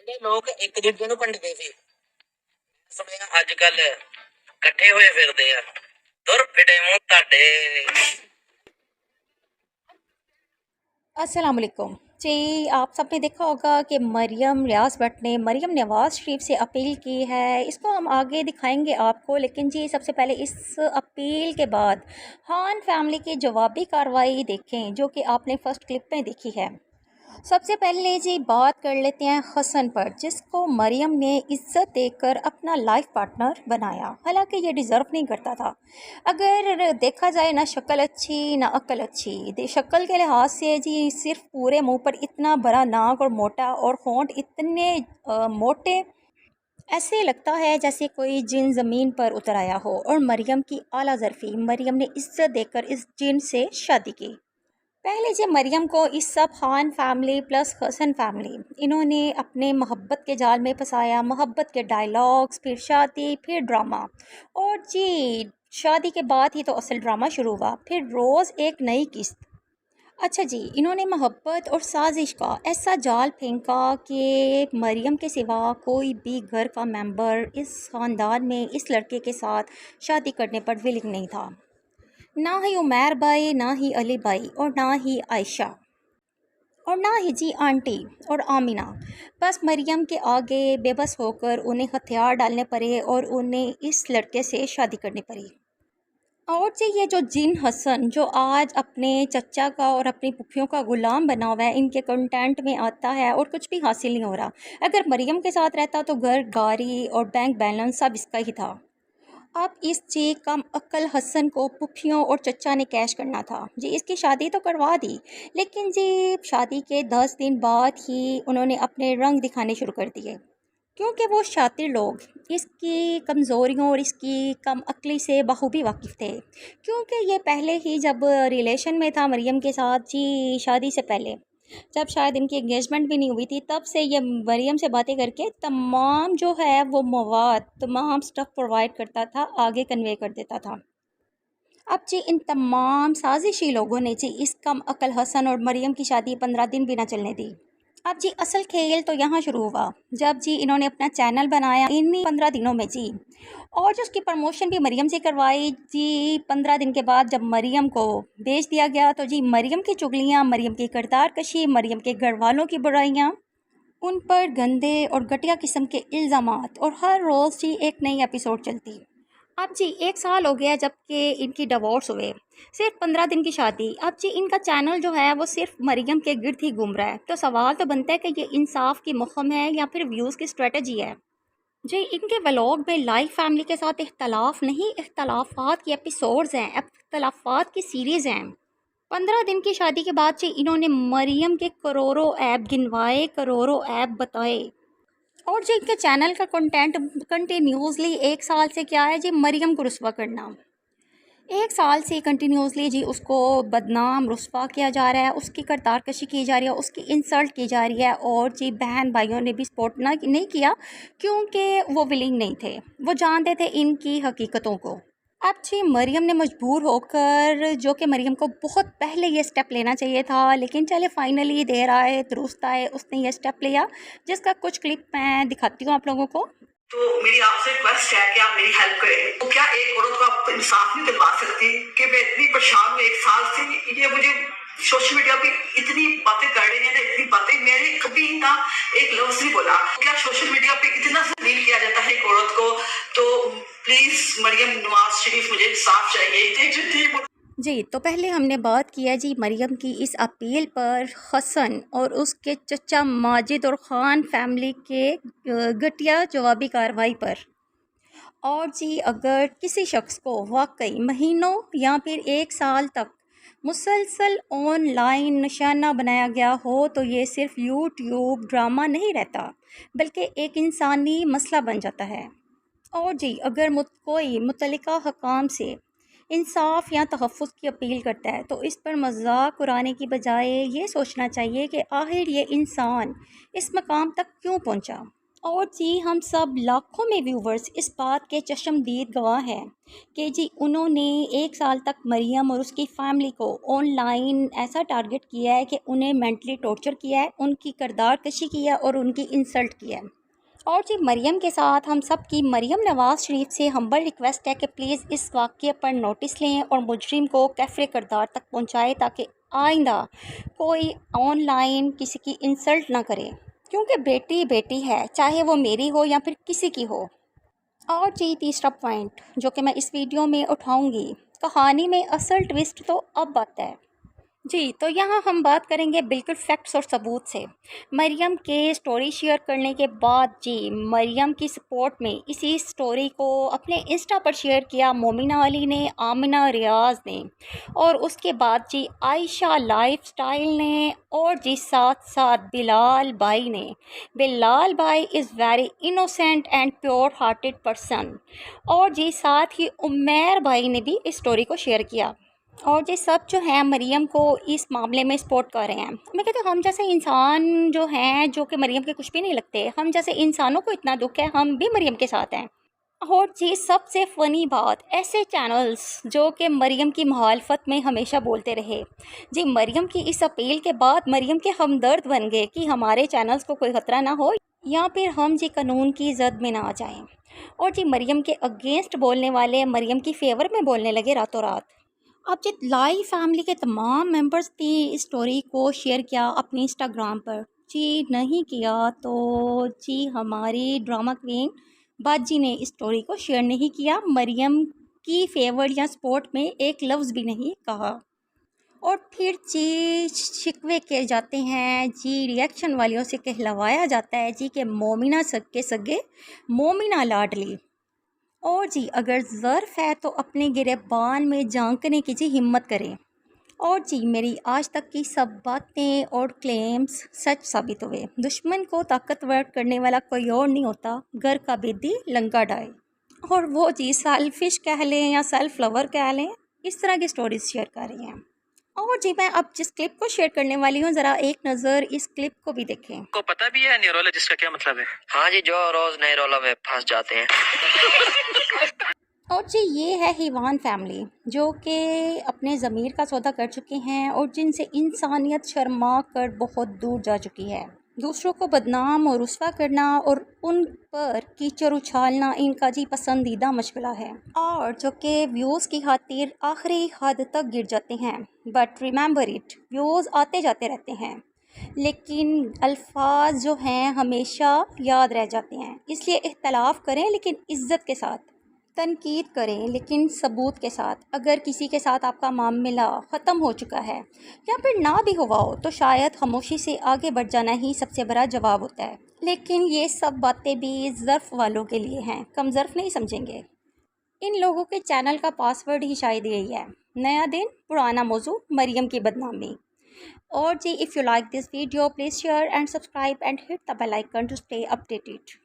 ਪਹਿਲੇ ਲੋਕ ਇੱਕ ਦੂਜੇ ਨੂੰ ਭੰਡਦੇ ਸੀ, ਸੁਣਿਆ ਅੱਜ ਕੱਲ ਇਕੱਠੇ ਹੋਏ ਫਿਰਦੇ ਆ। ਤੁਰ ਫਿਟੇ ਮੂੰਹ ਤੁਹਾਡੇ। अस्सलाम वालेकुम जी। आप सबने देखा होगा कि मरियम रियाज भट्ट ने मरियम नवाज़ शरीफ से अपील की है। इसको हम आगे दिखाएंगे आपको, लेकिन जी सबसे पहले इस अपील के बाद खान फैमिली की जवाबी कार्रवाई देखें जो कि आपने फ़र्स्ट क्लिप में देखी है। सबसे पहले जी बात कर लेते हैं हसन पर, जिसको मरियम ने इज्जत देकर अपना लाइफ पार्टनर बनाया। हालांकि ये डिज़र्व नहीं करता था। अगर देखा जाए ना शक्ल अच्छी ना अक्ल अच्छी। शक्ल के लिहाज से जी सिर्फ पूरे मुंह पर इतना बड़ा नाक और मोटा और होंठ इतने मोटे, ऐसे लगता है जैसे कोई जिन ज़मीन पर उतर आया हो। और मरियम की आला ज़रफ़ी, मरियम ने इज्जत देकर इस जिन से शादी की। पहले जी मरियम को इस सब Khan family plus Hasan family, इन्होंने अपने मोहब्बत के जाल में फंसाया। मोहब्बत के डायलॉग्स, फिर शादी, फिर ड्रामा। और जी शादी के बाद ही तो असल ड्रामा शुरू हुआ, फिर रोज़ एक नई किस्त। अच्छा जी, इन्होंने मोहब्बत और साजिश का ऐसा जाल फेंका कि मरियम के सिवा कोई भी घर का मेंबर इस ख़ानदान में इस लड़के के साथ शादी करने पर विलिंग नहीं था। ना ही उमैर भाई, ना ही अली भाई, और ना ही आयशा, और ना ही जी आंटी और आमिना। बस मरियम के आगे बेबस होकर उन्हें हथियार डालने पड़े और उन्हें इस लड़के से शादी करनी पड़ी। और जी ये जो जिन हसन जो आज अपने चचा का और अपनी पुफियों का गुलाम बना हुआ है, इनके कंटेंट में आता है और कुछ भी हासिल नहीं हो रहा। अगर मरियम के साथ रहता तो घर, गाड़ी और बैंक बैलेंस सब इसका ही था। अब इस जी कम अक्ल हसन को पुफियों और चचा ने कैश करना था जी। इसकी शादी तो करवा दी, लेकिन जी शादी के 10 दिन बाद ही उन्होंने अपने रंग दिखाने शुरू कर दिए, क्योंकि वो शातिर लोग इसकी कमज़ोरियों और इसकी कम अक्ली से बखूबी वाकिफ़ थे। क्योंकि ये पहले ही जब रिलेशन में था मरियम के साथ जी, शादी से पहले, जब शायद इनकी एंगेजमेंट भी नहीं हुई थी, तब से ये मरियम से बातें करके तमाम जो है वो मवाद, तमाम स्टफ़ प्रोवाइड करता था, आगे कन्वे कर देता था। अब जी इन तमाम साजिशी लोगों ने जी इस कम अकल हसन और मरियम की शादी 15 दिन भी ना चलने दी। अब जी असल खेल तो यहाँ शुरू हुआ जब जी इन्होंने अपना चैनल बनाया इन्हीं 15 दिनों में जी, और जो उसकी प्रमोशन भी मरियम से करवाई जी। 15 दिन के बाद जब मरियम को बेच दिया गया तो जी मरियम की चुगलियाँ, मरियम की किरदार कशी, मरियम के घर वालों की बुराइयाँ, उन पर गंदे और घटिया किस्म के इल्ज़ामात, और हर रोज़ जी एक नई एपिसोड चलती। अब जी 1 साल हो गया जबकि इनकी डिवोर्स हुए, सिर्फ 15 दिन की शादी। अब जी इनका चैनल जो है वो सिर्फ मरियम के गिर्द ही घूम रहा है। तो सवाल तो बनता है कि ये इंसाफ की मुहिम है या फिर व्यूज़ की स्ट्रेटजी है जी। इनके व्लॉग में लाइफ फैमिली के साथ इख्तलाफ नहीं, इख्तलाफात की एपिसोड्स हैं, इख्तलाफात की सीरीज़ हैं। 15 दिन की शादी के बाद जी इन्होंने मरियम के करोड़ों ऐप गिनवाए, करोड़ों ऐप बताए। और जो इनके चैनल का कंटेंट कंटिन्यूसली 1 साल से क्या है जी, मरियम को रुस्वा करना। 1 साल से कंटिन्यूसली जी उसको बदनाम रुस्वा किया जा रहा है, उसकी करतार कशी की जा रही है, उसकी इंसल्ट की जा रही है। और जी बहन भाइयों ने भी सपोर्ट नहीं किया, क्योंकि वो विलिंग नहीं थे, वो जानते थे इनकी हकीकतों को। अब जी मरियम ने मजबूर होकर, जो कि मरियम को बहुत पहले ये स्टेप लेना चाहिए था, लेकिन चले फाइनली देर आए दुरुस्त आए, उसने ये स्टेप लिया, जिसका कुछ क्लिप मैं दिखाती हूँ आप लोगों को। तो मेरी आपसे रिक्वेस्ट है कि आप मेरी हेल्प करें। तो क्या एक औरत को आप इंसाफ नहीं दिलवा सकती कि मैं इतनी परेशान हूँ 1 साल से, ये मुझे सोशल मीडिया पे इतनी बातें कर रहे हैं ना, इतनी बातें, मैंने कभी ना एक लफ्ज नहीं बोला। क्या सोशल मीडिया पे इतना जलील किया जाता है एक औरत को? तो प्लीज मरियम नवाज शरीफ, मुझे इंसाफ चाहिए जी। तो पहले हमने बात किया जी मरियम की इस अपील पर हसन और उसके चचा माजिद और ख़ान फैमिली के घटिया जवाबी कार्रवाई पर। और जी अगर किसी शख्स को वाकई महीनों या फिर 1 साल तक मुसलसल ऑनलाइन निशाना बनाया गया हो तो ये सिर्फ यूट्यूब ड्रामा नहीं रहता, बल्कि एक इंसानी मसला बन जाता है। और जी अगर कोई मुतल्लिका हकाम से इंसाफ या तहफ़्फ़ुज़ की अपील करता है तो इस पर मजाक उड़ाने की बजाय ये सोचना चाहिए कि आखिर ये इंसान इस मकाम तक क्यों पहुंचा। اور جی ہم سب لاکھوں میں ویورز اس بات کے چشمدید گواہ ہیں کہ جی انہوں نے 1 سال تک مریم اور اس کی فیملی کو آن لائن ایسا ٹارگٹ کیا ہے کہ انہیں مینٹلی ٹارچر کیا ہے، ان کی کردار کشی کیا ہے اور ان کی انسلٹ کیا ہے۔ اور جی مریم کے ساتھ ہم سب کی مریم نواز شریف سے ہمبل ریکویسٹ ہے کہ پلیز اس واقعے پر نوٹس لیں اور مجرم کو کیفر کردار تک پہنچائے تاکہ آئندہ کوئی آن لائن کسی کی انسلٹ نہ کرے، کیونکہ بیٹی بیٹی ہے، چاہے وہ میری ہو یا پھر کسی کی ہو۔ اور جی تیسرا پوائنٹ جو کہ میں اس ویڈیو میں اٹھاؤں گی، کہانی میں اصل ٹوسٹ تو اب آتا ہے۔ جی تو یہاں ہم بات کریں گے بالکل فیکٹس اور ثبوت سے۔ مریم کے سٹوری شیئر کرنے کے بعد جی مریم کی سپورٹ میں اسی سٹوری کو اپنے انسٹا پر شیئر کیا مومنہ علی نے، آمنہ ریاض نے، اور اس کے بعد جی عائشہ لائف سٹائل نے، اور جی ساتھ ساتھ بلال بھائی نے۔ بلال بھائی is very innocent and pure hearted person, اور جی ساتھ ہی عمیر بھائی نے بھی اس سٹوری کو شیئر کیا۔ اور یہ سب جو ہیں مریم کو اس معاملے میں سپورٹ کر رہے ہیں۔ میں کہتی ہوں ہم جیسے انسان جو ہیں جو کہ مریم کے کچھ بھی نہیں لگتے، ہم جیسے انسانوں کو اتنا دکھ ہے، ہم بھی مریم کے ساتھ ہیں۔ اور جی سب سے فنی بات، ایسے چینلز جو کہ مریم کی مخالفت میں ہمیشہ بولتے رہے، جی مریم کی اس اپیل کے بعد مریم کے ہمدرد بن گئے کہ ہمارے چینلز کو کوئی خطرہ نہ ہو یا پھر ہم جی قانون کی زد میں نہ آ جائیں۔ اور جی مریم کے اگینسٹ بولنے والے مریم کی فیور میں بولنے لگے راتوں رات۔ اب جی لائی فیملی کے تمام ممبرز نے اس سٹوری کو شیئر کیا اپنی انسٹاگرام پر۔ جی نہیں کیا تو جی ہماری ڈرامہ کوئین باجی نے اس سٹوری کو شیئر نہیں کیا، مریم کی فیور یا سپورٹ میں ایک لفظ بھی نہیں کہا۔ اور پھر جی شکوے کیے جاتے ہیں، جی ریئیکشن والیوں سے کہلوایا جاتا ہے جی کہ مومنہ سگ کے سگے مومنہ لاڈلی۔ اور جی اگر ظرف ہے تو اپنے گریبان میں جھانکنے کی جی ہمت کریں۔ اور جی میری آج تک کی سب باتیں اور کلیمز سچ ثابت ہوئے۔ دشمن کو طاقتور کرنے والا کوئی اور نہیں ہوتا، گھر کا بیدی لنکا ڈائے۔ اور وہ جی سیلفش کہہ لیں یا سیلف لور کہہ لیں، اس طرح کی سٹوریز شیئر کر رہی ہیں۔ اور جی میں اب جس کلپ کو شیئر کرنے والی ہوں، ذرا ایک نظر اس کلپ کو بھی دیکھیں۔ کو پتہ بھی ہے نیورولوجسٹ کا کیا مطلب ہے؟ ہاں جی، جو روز نئے رولوں میں پھنس جاتے ہیں۔ اور جی یہ ہے ہیوان فیملی جو کہ اپنے ضمیر کا سودا کر چکے ہیں اور جن سے انسانیت شرما کر بہت دور جا چکی ہے۔ دوسروں کو بدنام اور رسوا کرنا اور ان پر کیچڑ اچھالنا ان کا جی پسندیدہ مشغلہ ہے، اور جو کہ ویوز کی خاطر آخری حد تک گر جاتے ہیں۔ بٹ ریممبر اٹ، ویوز آتے جاتے رہتے ہیں لیکن الفاظ جو ہیں ہمیشہ یاد رہ جاتے ہیں، اس لیے اختلاف کریں لیکن عزت کے ساتھ، تنقید کریں لیکن ثبوت کے ساتھ۔ اگر کسی کے ساتھ آپ کا معاملہ ختم ہو چکا ہے یا پھر نہ بھی ہوا ہو تو شاید خاموشی سے آگے بڑھ جانا ہی سب سے بڑا جواب ہوتا ہے، لیکن یہ سب باتیں بھی ظرف والوں کے لیے ہیں، کم ظرف نہیں سمجھیں گے۔ ان لوگوں کے چینل کا پاس ورڈ ہی شاید یہی ہے، نیا دن پرانا موضوع، مریم کی بدنامی۔ اور جی if you like this video please share and subscribe and hit the bell icon to stay updated.